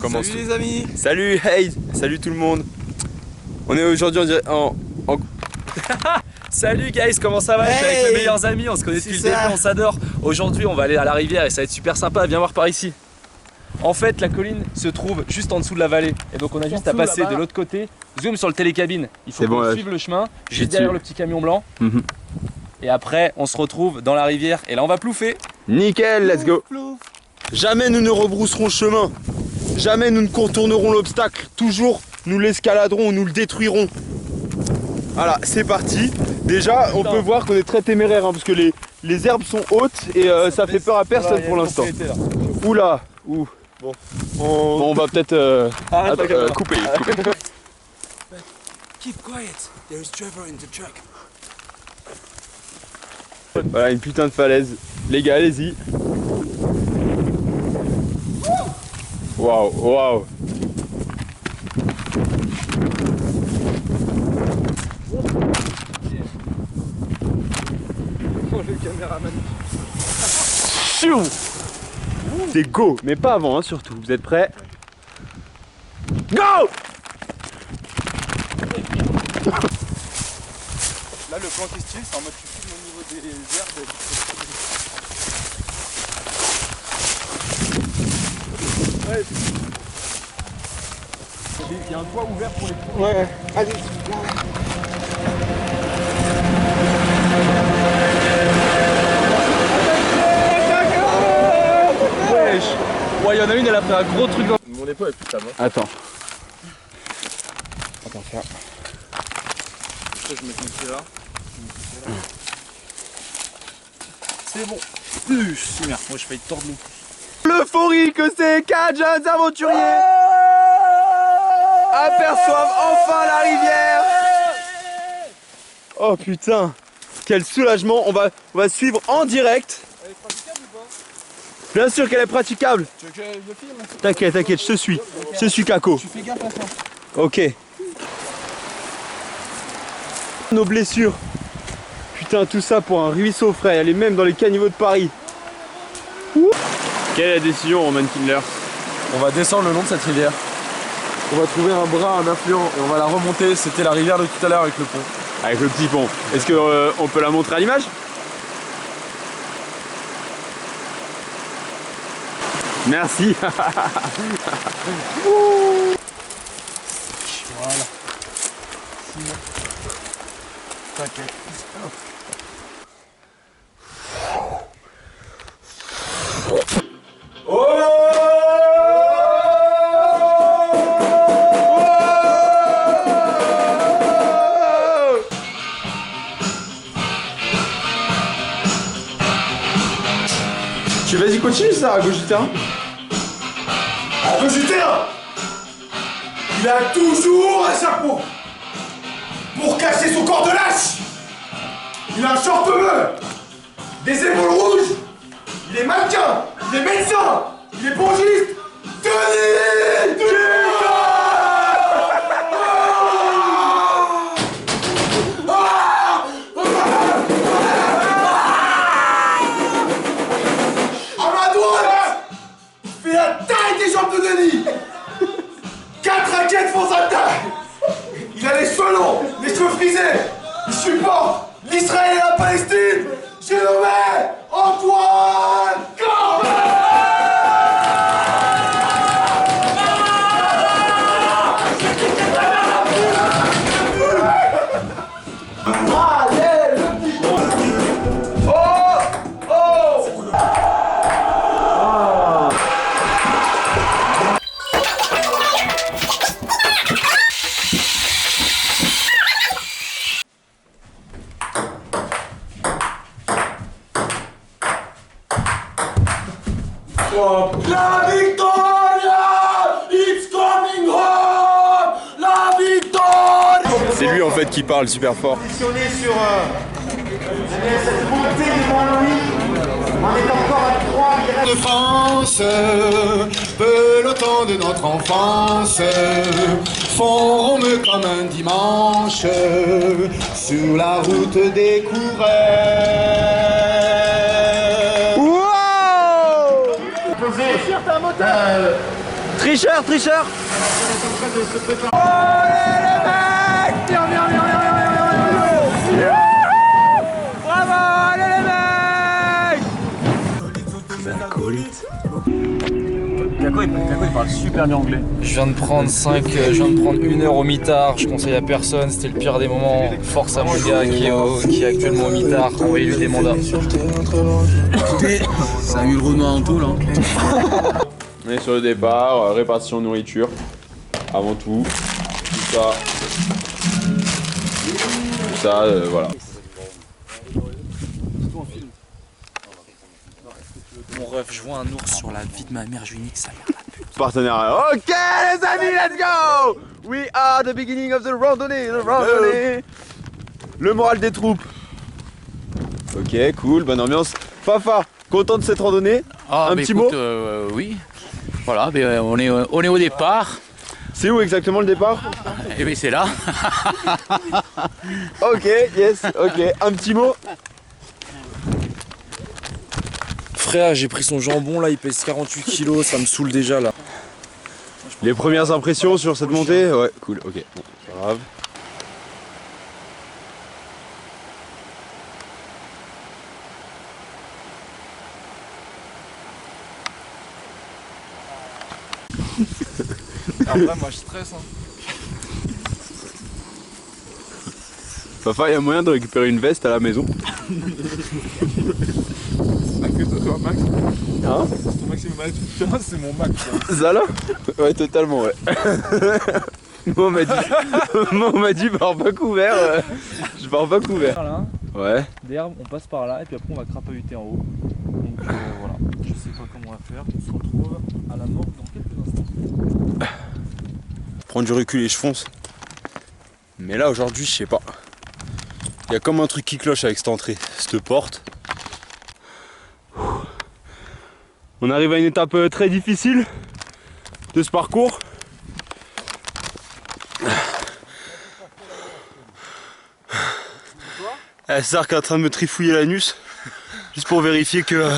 Salut les amis. Salut, hey, salut tout le monde. On est aujourd'hui en... Salut guys, comment ça va? Je suis avec mes meilleurs amis, on se connaît depuis le début, on s'adore. Aujourd'hui on va aller à la rivière et ça va être super sympa, viens voir par ici. En fait la colline se trouve juste en dessous de la vallée et donc on a juste à passer de l'autre côté. Zoom sur le télécabine, il faut qu'on suive le chemin, juste derrière le petit camion blanc. Et après on se retrouve dans la rivière et là on va plouffer. Nickel, let's go. Jamais nous ne rebrousserons chemin. Jamais nous ne contournerons l'obstacle. Toujours nous l'escaladerons ou nous le détruirons. Voilà, c'est parti. Déjà, on peut voir qu'on est très téméraire hein, parce que les herbes sont hautes et ça fait peur à personne pour l'instant. Oula, ouh. Bon, on va peut-être couper. Keep quiet. There is Trevor in the truck. Voilà, une putain de falaise. Les gars, allez-y. Waouh, waouh. Oh le caméraman. C'est go, mais pas avant hein, surtout. Vous êtes prêts? Go! Là le plan qui se tire, c'est en mode tu filmes au niveau des herbes. Ouais. Il y a un toit ouvert pour les poules. Ouais, allez. Wesh. Ouais, il y en a une, elle a fait un gros truc dans... Mon épaule est plus stable. Hein. Attends, ça. Je mets mon pied là. C'est bon. Merde, moi je failli tordre le cou. L'euphorie que ces 4 jeunes aventuriers aperçoivent enfin la rivière. Oh putain, quel soulagement. On va suivre en direct. Elle est praticable ou pas? Bien sûr qu'elle est praticable. Tu veux que je filme? T'inquiète, t'inquiète, je te suis. Je suis Kako. Tu fais gaffe à ça. Ok. Nos blessures. Putain, tout ça pour un ruisseau, frère. Elle est même dans les caniveaux de Paris. Ouh. Quelle est la décision, Roman Kindler? On va descendre le long de cette rivière. On va trouver un bras, un affluent et on va la remonter. C'était la rivière de tout à l'heure avec le pont. Avec le petit pont. Est-ce que on peut la montrer à l'image? Merci. Voilà. T'inquiète. Vas-y, continue ça, à gauche du terrain. À gauche du terrain, il a toujours un chapeau pour cacher son corps de lâche. Il a un short bleu, des épaules rouges. Il est mannequin, il est médecin, il est pongiste. Denis de Denis. 4 raquettes font sa taille. Il a les cheveux longs, les cheveux frisés. Il supporte l'Israël et la Palestine. J'ai nommé Antoine Corbin. Allez, le petit con. La victoria! It's coming home! La victoria! C'est lui en fait qui parle super fort. Positionné sur cette montée du Mont-Louis. On est encore à 3 de France, peloton de notre enfance, font rome comme un dimanche, sur la route des coureurs. Posé. Tricheur, tricheur. Kako il parle super bien anglais. Je viens de prendre 1 heure au mitard, je conseille à personne, c'était le pire des moments. Force à mon gars qui est actuellement au mitard, envoyez-lui des mandats. Ça a eu le Renoir en tout là. On est sur le départ, répartition de nourriture. Avant tout, tout ça. Tout ça, voilà. Mon ref, je vois un ours sur la vie de ma mère, je lui nique sa mère la pute. Partenariat. Ok les amis, let's go. We are the beginning of the randonnée, Le moral des troupes. Ok, cool, bonne ambiance. Fafa, content de cette randonnée? Un petit mot? Oui. Voilà, on est au départ. C'est où exactement le départ? Et bien c'est là. Ok, yes, ok. Un petit mot? Frère, j'ai pris son jambon là, il pèse 48 kilos, ça me saoule déjà là. Les premières impressions sur cette montée? Ouais, cool, ok. Bon, c'est pas grave. Après, moi je stresse. Fafa, il y a moyen de récupérer une veste à la maison? Max. Hein? Ton maximum de c'est mon max. Ça là? Ouais, totalement, ouais. Moi on m'a dit pars pas couvert. Je pars pas couvert. Là, Ouais. d'herbe, on passe par là et puis après on va crapahuter en haut. Donc voilà, je sais pas comment on va faire. On se retrouve à la mort dans quelques instants. Prendre du recul et je fonce. Mais là aujourd'hui, je sais pas. Il y a comme un truc qui cloche avec cette entrée, cette porte. On arrive à une étape très difficile de ce parcours. César qui est en train de me trifouiller l'anus, juste pour vérifier qu'il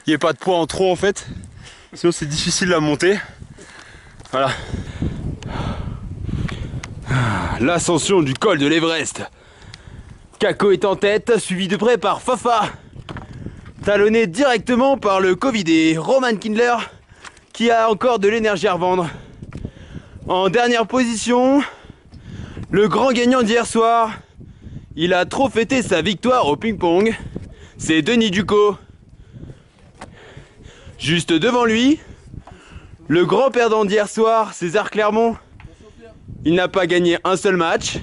n'y ait pas de poids en trop en fait. Sinon c'est difficile à monter. Voilà. L'ascension du col de l'Everest. Kako est en tête, suivi de près par Fafa. Talonné directement par le Covidé, Roman Kindler, qui a encore de l'énergie à revendre. En dernière position, le grand gagnant d'hier soir. Il a trop fêté sa victoire au ping-pong. C'est Denis Ducot. Juste devant lui, le grand perdant d'hier soir, César Clermont. Il n'a pas gagné un seul match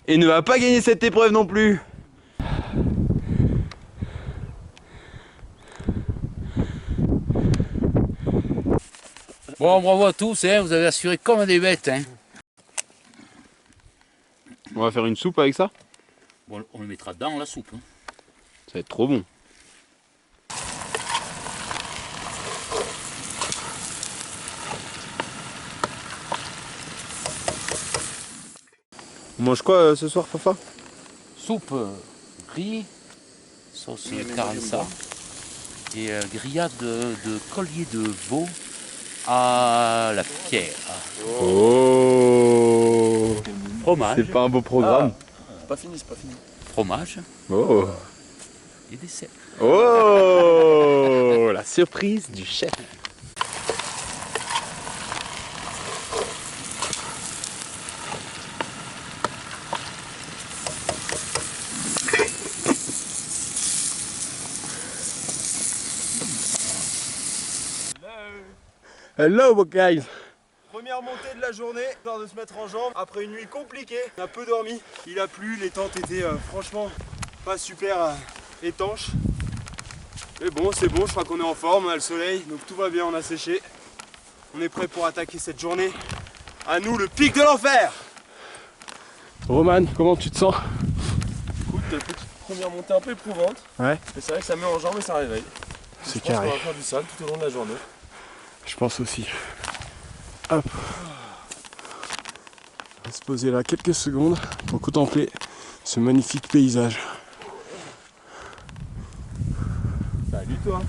et ne va pas gagner cette épreuve non plus. Bon, bravo à tous, hein, vous avez assuré comme des bêtes. Hein. On va faire une soupe avec ça? Bon, on le mettra dans la soupe. Hein. Ça va être trop bon. On mange quoi ce soir, Fafa? Soupe, riz, sauce carança et grillade de collier de veau à la pierre. Oh, Fromage. c'est pas un beau programme. C'est pas fini, c'est pas fini. Fromage Oh. et dessert. Oh, la surprise du chef. Hello guys. Première montée de la journée, histoire de se mettre en jambes après une nuit compliquée. On a peu dormi, il a plu, les tentes étaient franchement pas super étanches. Mais bon, c'est bon, je crois qu'on est en forme, on a le soleil, donc tout va bien, on a séché. On est prêt pour attaquer cette journée. À nous le pic de l'enfer. Roman, comment tu te sens? Écoute, petite première montée un peu éprouvante. Ouais. Mais c'est vrai que ça met en jambes et ça réveille. C'est Je pense carré. qu'on va faire du sale tout au long de la journée. Je pense aussi. Hop. On va se poser là quelques secondes pour contempler ce magnifique paysage. Salut toi.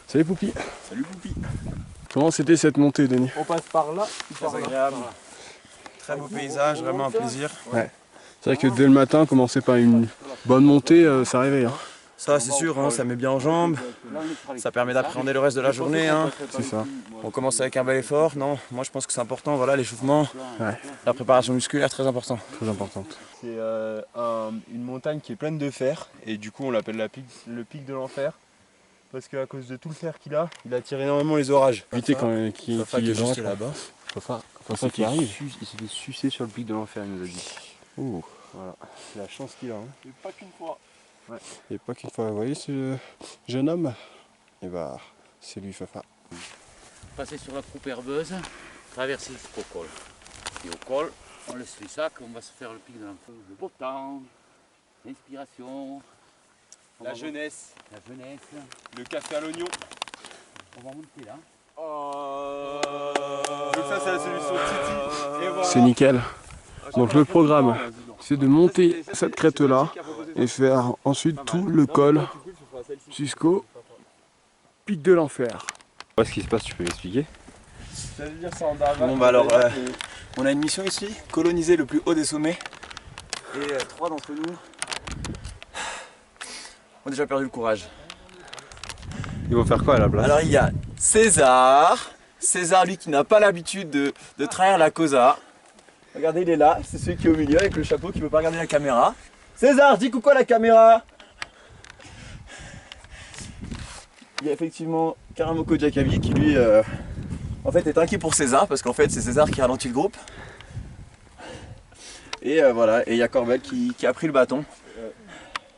Salut Poupi. Salut Poupi. Comment c'était cette montée, Denis? On passe par là, Très agréable. Très beau paysage, vraiment un plaisir. Ouais. C'est vrai que dès le matin, commencer par une bonne montée, ça réveille. Hein. Ça c'est sûr, hein, ça met bien en jambes. Ça permet d'appréhender le reste de la journée. Hein. C'est ça. On commence avec un bel effort. Non, moi je pense que c'est important. Voilà, l'échauffement, la préparation musculaire, très important. Très importante. C'est une montagne qui est pleine de fer. Et du coup on l'appelle le pic de l'enfer. Parce qu'à cause de tout le fer qu'il a, il attire énormément les orages. Éviter quand même qu'il est juste là-bas. Faut qu'il arrive. Il s'est fait sucer sur le pic de l'enfer, il nous a dit. Ouh. Voilà, c'est la chance qu'il a. Hein. Et pas qu'une fois. Ouais. Et pas qu'une fois. Vous voyez ce jeune homme? Et bah, c'est lui, Fafa. Passer sur la croupe herbeuse, traverser jusqu'au col. Et au col, on laisse les sacs, on va se faire le pic de l'enfer. Le beau temps, l'inspiration. La jeunesse, Le café à l'oignon. On va monter là. Donc ça c'est la solution Titi. Et voilà. C'est nickel. Donc le programme, c'est de monter cette crête-là et faire ensuite tout le col jusqu'au pic de l'enfer. Ce qui se passe, tu peux m'expliquer? Bon bah alors, on a une mission ici, coloniser le plus haut des sommets. Et 3 d'entre nous ont déjà perdu le courage. Ils vont faire quoi à la place? Alors il y a César. César, lui qui n'a pas l'habitude de trahir la causa. Regardez, il est là, c'est celui qui est au milieu avec le chapeau qui ne veut pas regarder la caméra. César, dis coucou à la caméra. Il y a effectivement Karamoko Jakabi qui lui en fait est inquiet pour César parce qu'en fait c'est César qui ralentit le groupe. Et voilà, et il y a Corbel qui a pris le bâton.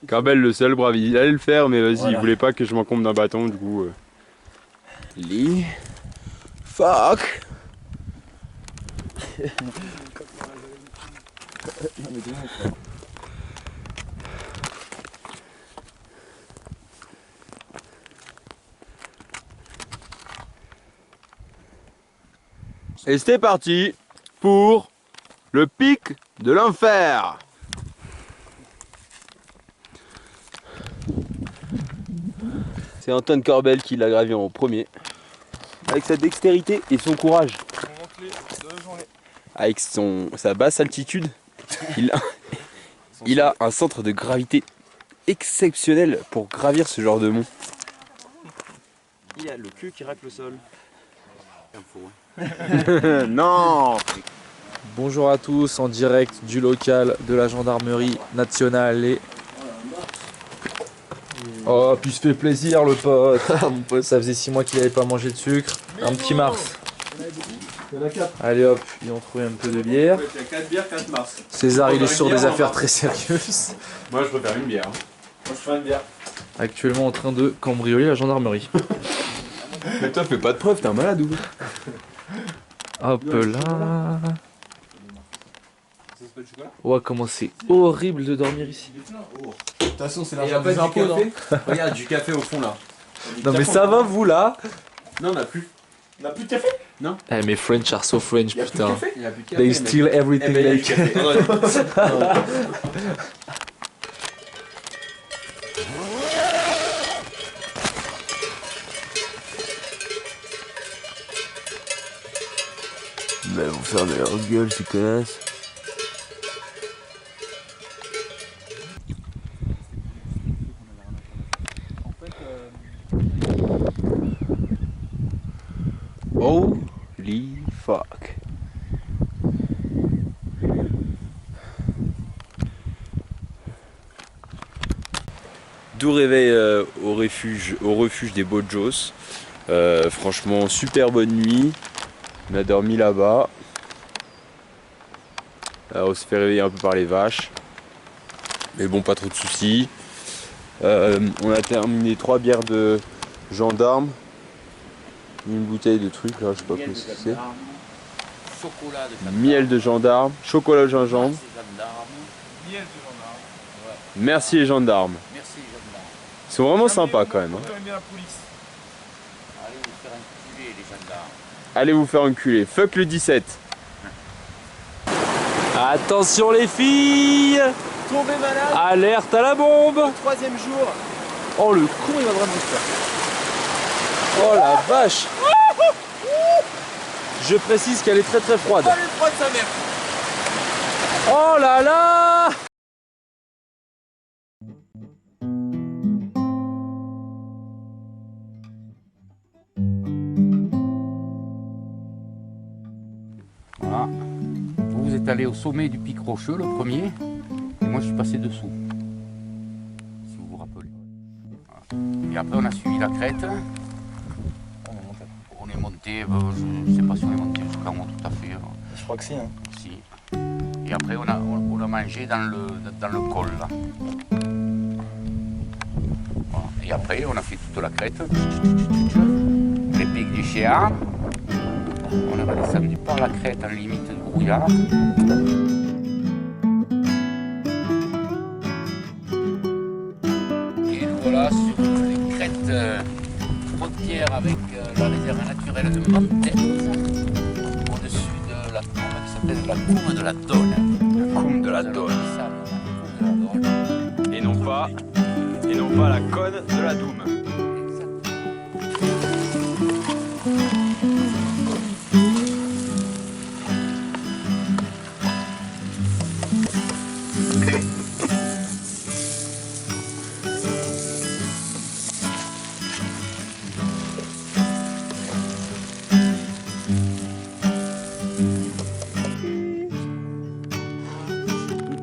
Corbel le seul, brave, il allait le faire mais vas-y, Voilà. il voulait pas que je m'encombre d'un bâton du coup. Lee. Fuck. Et c'est parti pour le pic de l'enfer. C'est Antoine Corbel qui l'a gravi en premier. Avec sa dextérité et son courage. Avec sa basse altitude, il a un centre de gravité exceptionnel pour gravir ce genre de mont. Il a le cul qui racle le sol. Non. Bonjour à tous, en direct du local de la gendarmerie nationale. Et... Oh, puis il se fait plaisir le pote. Mon pote. Ça faisait 6 mois qu'il n'avait pas mangé de sucre. Un petit Mars. Allez hop, ils ont trouvé un peu de bière. Il y a 4 bières, 4 mars. César, il est sur des affaires très sérieuses. Moi je préfère une bière. Moi je ferai une bière. Actuellement en train de cambrioler la gendarmerie. Mais toi fais pas de preuve, t'es un malade ou? Hop là. Ouais, comment c'est horrible de dormir ici. De toute façon, c'est Et y l'argent a pas des du impôts, non? café Regarde, du café au fond là. Non mais ça va vous là? Non, on n'a plus. On n'a plus de café? Eh mais French are so French Il y a plus de putain. café? Il y a plus de café. They steal everything Eh ben, il y a they du café. can. Bah ils vont faire de leur gueule ces connasses. Holy fuck. Doux réveil au refuge des Bojos. Franchement super bonne nuit. On a dormi là-bas. On se fait réveiller un peu par les vaches. Mais bon, pas trop de soucis. On a terminé 3 bières de gendarme. Une bouteille de trucs là, je sais pas quoi c'est. Chocolat de gendarme. Miel de gendarme, chocolat au gingembre. Gendarme. Merci les gendarmes. Merci gendarme. Ils sont vraiment sympas quand même. Hein. Allez vous faire enculer les gendarmes. Allez vous faire enculer. Fuck le 17. Attention les filles! Tombé malade, Alerte à la bombe! 3e jour. Oh le con il va vraiment se faire. Oh la vache! Je précise qu'elle est très très froide. Oh, elle est froide sa mère. Oh là là! Voilà. Vous êtes allé au sommet du pic rocheux, le premier, et moi je suis passé dessous, si vous vous rappelez. Voilà. Et après on a suivi la crête. On est monté, je ne sais pas si on est monté jusqu'en haut tout à fait. Je crois que si. Hein. Si. Et après on a mangé dans le col là. Voilà. Et après on a fait toute la crête. Les pics du Chéard. On est descendu par la crête en limite de brouillard. Et nous voilà sur les crêtes frontières avec la réserve naturelle de Montaigne, au-dessus de la cour qui s'appelle la cour de la Donne. La coume de la Donne. Et non pas la conne de la Doum.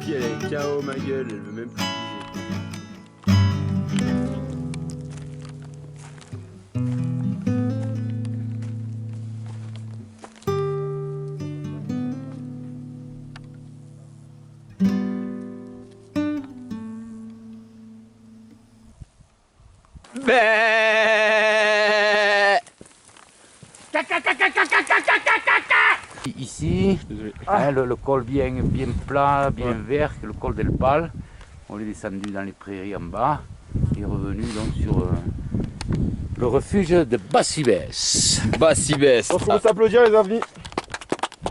Elle est KO ma gueule, elle veut même plus bouger. Ici, hein, le col bien plat, bien vert, le col del Pal. On est descendu dans les prairies en bas et revenu donc sur le refuge de Bassibès. Bassibès. On trouve s'applaudir les amis.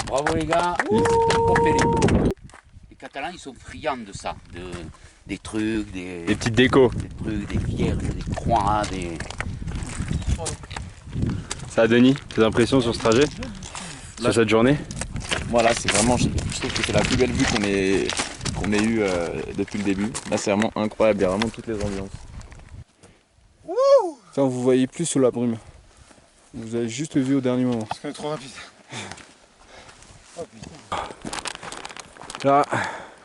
Bravo les gars, c'est un beau périple. Les Catalans ils sont friands de ça, des trucs, des petites décos. Des trucs, des vierges, des croix, des... Ça Denis, tes impressions sur ce trajet? Sur cette journée? Voilà, c'est vraiment, je trouve que c'est la plus belle vue qu'on ait eue depuis le début. Là c'est vraiment incroyable, il y a vraiment toutes les ambiances. Tiens, vous voyez plus sous la brume. Vous avez juste vu au dernier moment. Parce qu'on est trop rapide. Là,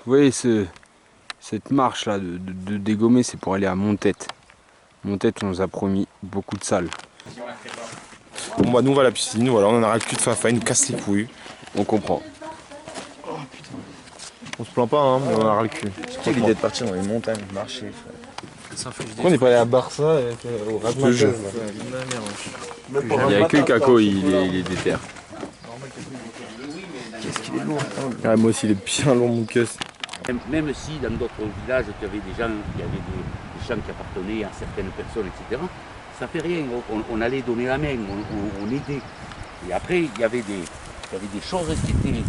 vous voyez cette marche là de dégommer, c'est pour aller à Montette. Montette, on nous a promis beaucoup de salles. Bon bah nous on va à la piscine, voilà, on en a ras le cul de Fafa, il nous casse les couilles. On comprend. On se plaint pas hein, mais on en a ras le cul. Surtout l'idée de partir dans les montagnes, marcher. Pourquoi on n'est pas allé à Barça avec au Razzmatazz là? Il n'y a que Kako, il est déter. Qu'est-ce qu'il est lourd hein. Ah, moi aussi il est bien long mon cuss. Même si dans d'autres villages tu avais des gens qui avaient des champs qui appartenaient à certaines personnes, etc. Ça fait rien, on allait donner la main, on aidait. Et après, il y avait des choses qui étaient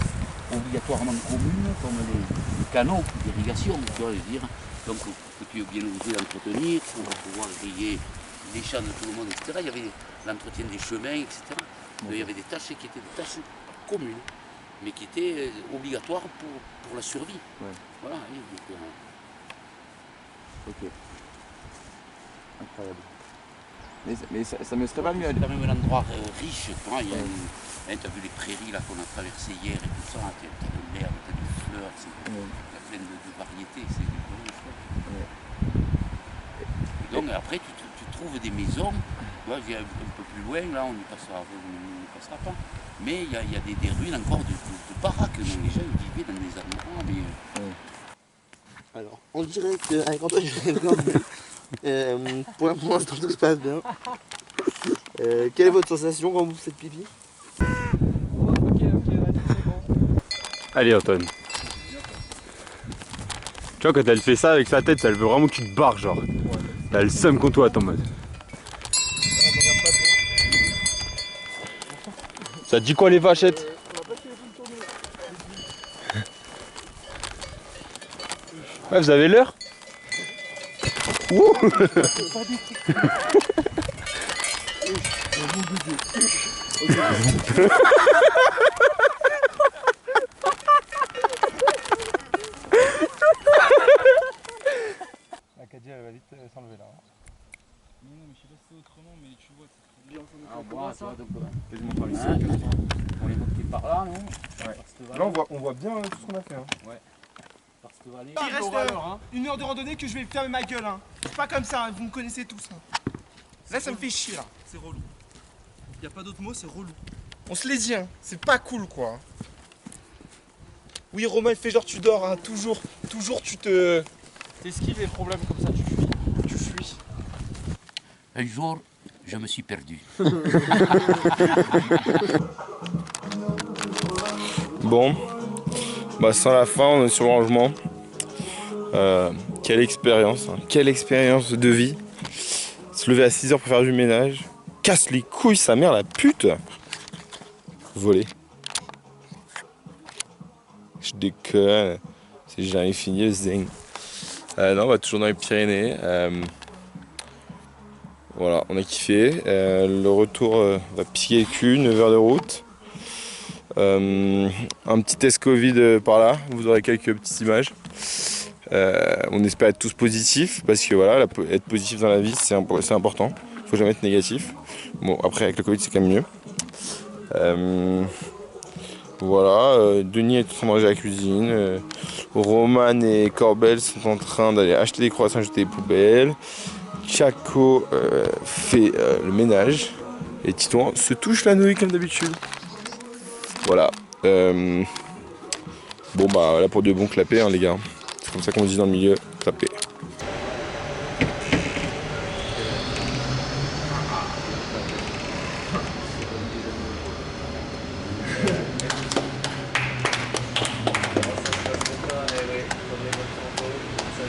obligatoirement communes, comme les canaux d'irrigation, tu vois, je veux dire. Donc, que tu es bien obligé d'entretenir, pour pouvoir irriguer les champs de tout le monde, etc. Il y avait l'entretien des chemins, etc. Il y avait des tâches qui étaient des tâches communes, mais qui étaient obligatoires pour la survie. Ouais. Voilà. Donc, ok. Incroyable. Mais ça me serait pas mieux. C'est quand même un endroit riche, tu vois. Tu as vu les prairies là qu'on a traversées hier et tout ça, tu as de l'herbe, tu as des fleurs, il y a plein de variétés, c'est vraiment chouette. Et donc après tu trouves des maisons, tu vois, un peu plus loin, là on n'y passera pas, mais il y a des ruines encore de baraques, donc les gens vivaient dans des endroits, mais... Alors, on dirait qu'avec Antoine, je vais bien. Pour l'instant, tout se passe bien. Quelle est votre sensation quand vous faites pipi? Allez Antoine. Tu vois quand elle fait ça avec sa tête, elle veut vraiment que tu te barres genre. Elle a le seum contre toi, attends mode. Ça te dit quoi les vachettes? Ouais, vous avez l'heure? Ouh. La Kadia elle va vite s'enlever là. Non, mais je sais pas si c'est autrement, mais tu vois, c'est bien Quasiment par ici. On est monté par là, non? Là on voit bien tout ce qu'on a fait. Hein. Ouais. Par cette vallée. Il reste 1 heure de randonnée que je vais fermer ma gueule. Hein. C'est pas comme ça, hein. Vous me connaissez tous. Hein. Là, ça me fait chier. Là. C'est relou. Y a pas d'autre mot, c'est relou. On se les dit, hein. C'est pas cool quoi. Oui, Romain, il fait genre tu dors. Hein. Toujours tu te. T'esquives les problèmes comme ça, tu fuis. Tu fuis. Un jour, je me suis perdu. Bon, bah sans la fin, on est sur le rangement. Quelle expérience de vie. Se lever à 6h pour faire du ménage. Casse les couilles, sa mère, la pute. Voler. Je déconne. C'est jamais fini le zing. Non, bah toujours dans les Pyrénées. Voilà, on a kiffé. Le retour va piquer le cul, 9 heures de route. Un petit test Covid par là, vous aurez quelques petites images. On espère être tous positifs parce que voilà, être positif dans la vie c'est important. Faut jamais être négatif. Bon, après avec le Covid c'est quand même mieux. Voilà, Denis est en train de manger à la cuisine. Roman et Corbel sont en train d'aller acheter des croissants, jeter des poubelles. Chaco fait le ménage. Et Titouan se touche la nouille comme d'habitude. Voilà. Bon bah là pour de bons clapets hein, les gars. C'est comme ça qu'on dit dans le milieu, clapés.